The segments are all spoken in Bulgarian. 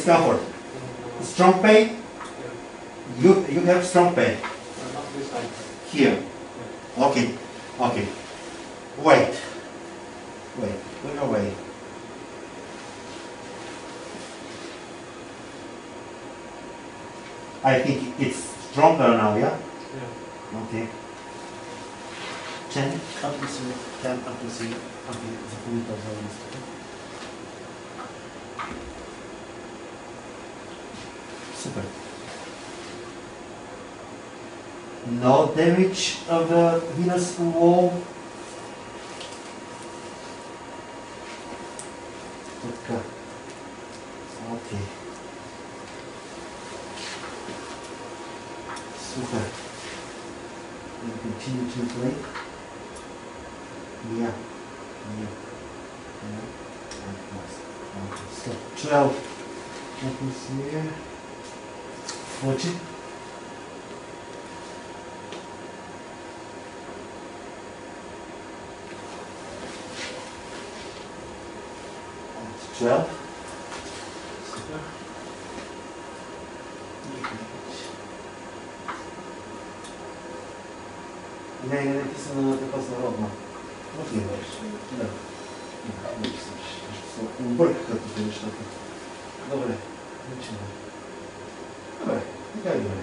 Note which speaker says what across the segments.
Speaker 1: discomfort? Strong pain? You have strong pain?
Speaker 2: Not this side.
Speaker 1: Here. Okay. Okay. Wait. Go away. I think it's stronger now, yeah?
Speaker 2: Yeah.
Speaker 1: Okay. 10 up to 3. 10 up to 3. Okay, запомни това место. Super. No damage of the venous wall. Така. Okay. Super. And continue to inflate. Yeah. Stop. 12. Let me see here. Watch it. That's 12. Super. Не, ти си на така народна. Отиваш. Да. Не се объркаха тук нещата. Добре. Начинай. Добре. Така и добре.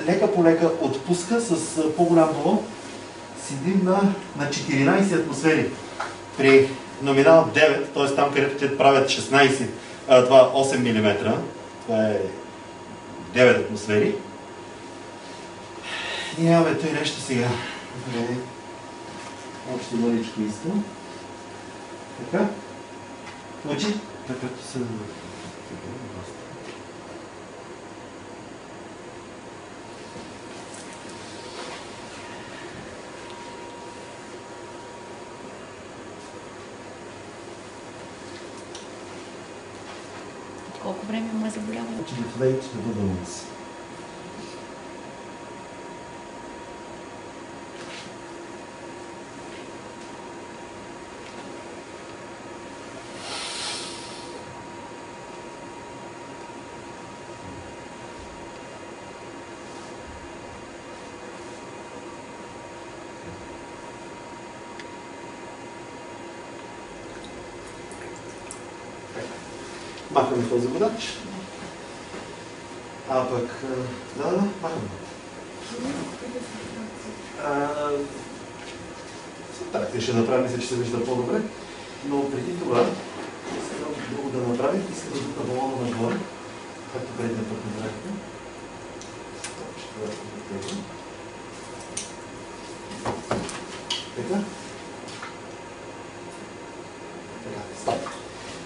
Speaker 1: Лека по лека отпуска с по-голям балон. Седим на 14 атмосфери. При номинал 9, т.е. там където те правят 16, това 8 мм. Това е 9 атмосфери. Нямаме той нещо сега. Добре. Още мъничко искам. Така. Очи. Така се...
Speaker 3: Колко време му е заболяването?
Speaker 1: To deflate the balloons. Махаме този водач. А пък, махаме. Так, ще направим, мисля, че се вижда по-добре. Но преди това, искам друго да направим. Искам да бута балона нагоре, както предния път направихме. Така. Така, стоп.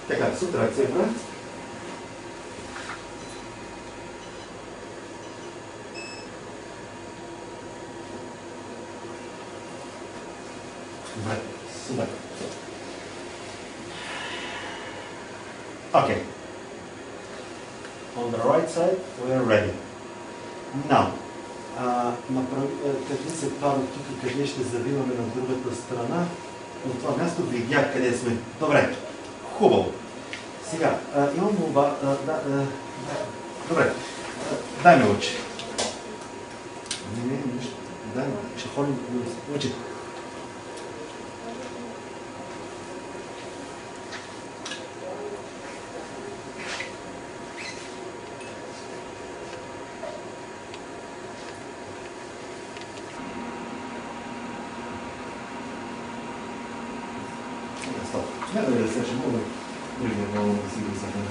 Speaker 1: Така, субтракция прави. Добре, супер. Okay. On the right side, we are ready. Now, къде се пада тук, къде ще завиваме на другата страна. От това място видях къде сме. Добре, хубаво. Сега, имам молба. Добре, дай ми очи. Не, нищо. Дай ми, ще ходим очи. Не, да се ще мога другия балон да си го съхраня.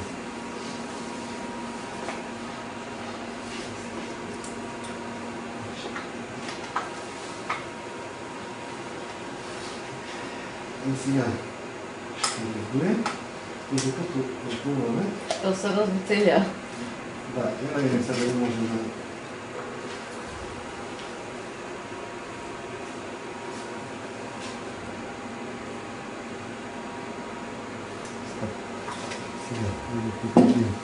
Speaker 1: И сега ще го вгоре и докато отплуваме...
Speaker 3: То се разцеля.
Speaker 1: Да, я да видим сега дали може да... Сега, да го припочим.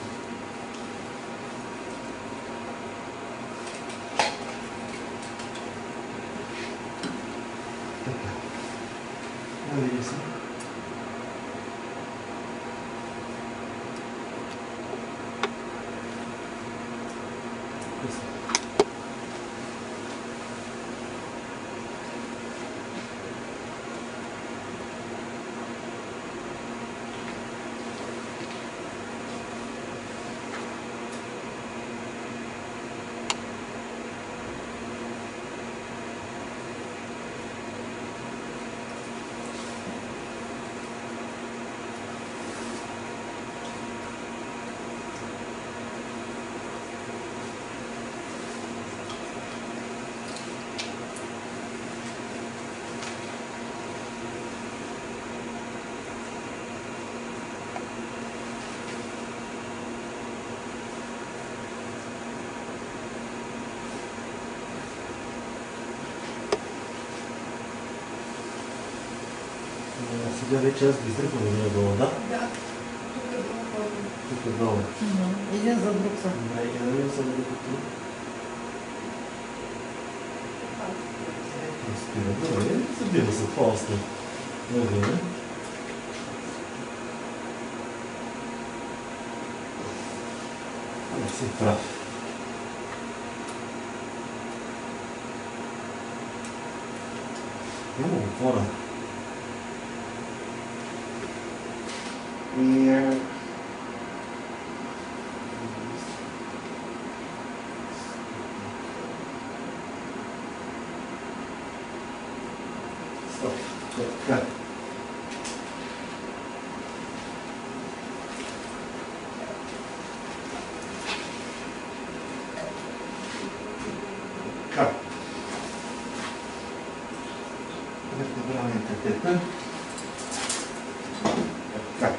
Speaker 1: Така. Да видим се. Сега вече аз ги издръпвам на нея долу, да?
Speaker 4: Да. Тук е долу.
Speaker 1: Тук е долу.
Speaker 3: Един за друг са.
Speaker 1: Добре, я да видим само докато. Спира, добре, забива се това още. Добре. Не си прав. Има отвора. И... Стоп. Така. Така. Вертебралния катетър. Така.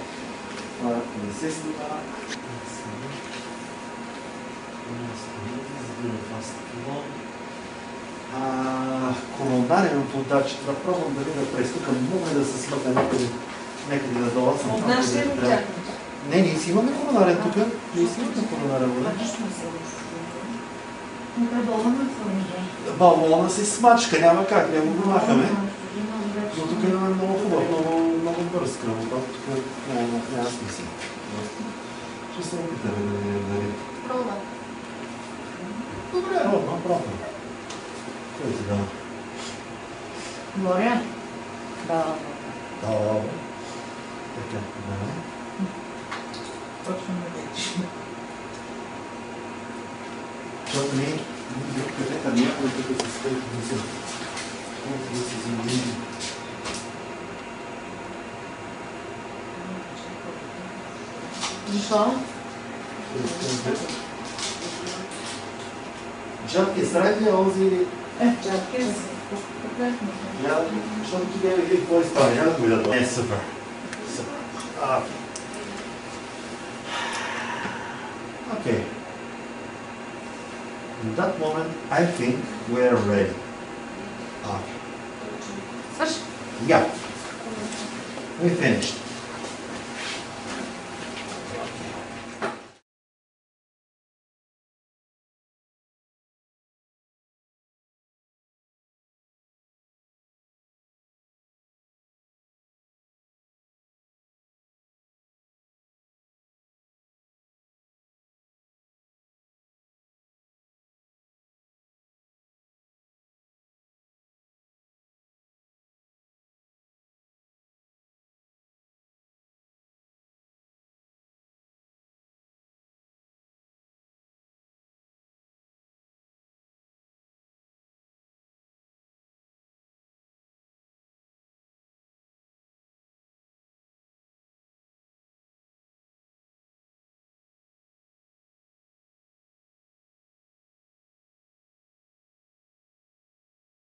Speaker 1: Не се снима. Коронарен подач, да пробвам дали да престукам, мога ли да се смъкна някъде да долу.
Speaker 4: От нашия ли очакваш?
Speaker 1: Не, ние си имаме коронарен тук. Ние си имаме коронарен вода. Балона се смачка, няма как, няма го махаме. Но тук имаме много хубав, много бърз кръвопът. Тук няма смисъл. Ще се опитаме да видим дали.
Speaker 4: Пробва.
Speaker 1: Добре, ровно, пробвам. Кой ти дава?
Speaker 3: Глория? Да.
Speaker 1: Добре. Така, да.
Speaker 3: Точно не вече.
Speaker 1: Защото ние където някой тук се стои да се замени.
Speaker 3: Защо?
Speaker 1: Джатки сради ли онзи или...
Speaker 3: Чакай. Конкретно.
Speaker 1: Защото ти не види какво изпали, няма да го видя това. Е, супер. Супер. Okay. In that moment, I think we are ready. Okay.
Speaker 3: Свърши.
Speaker 1: Yeah. We finished.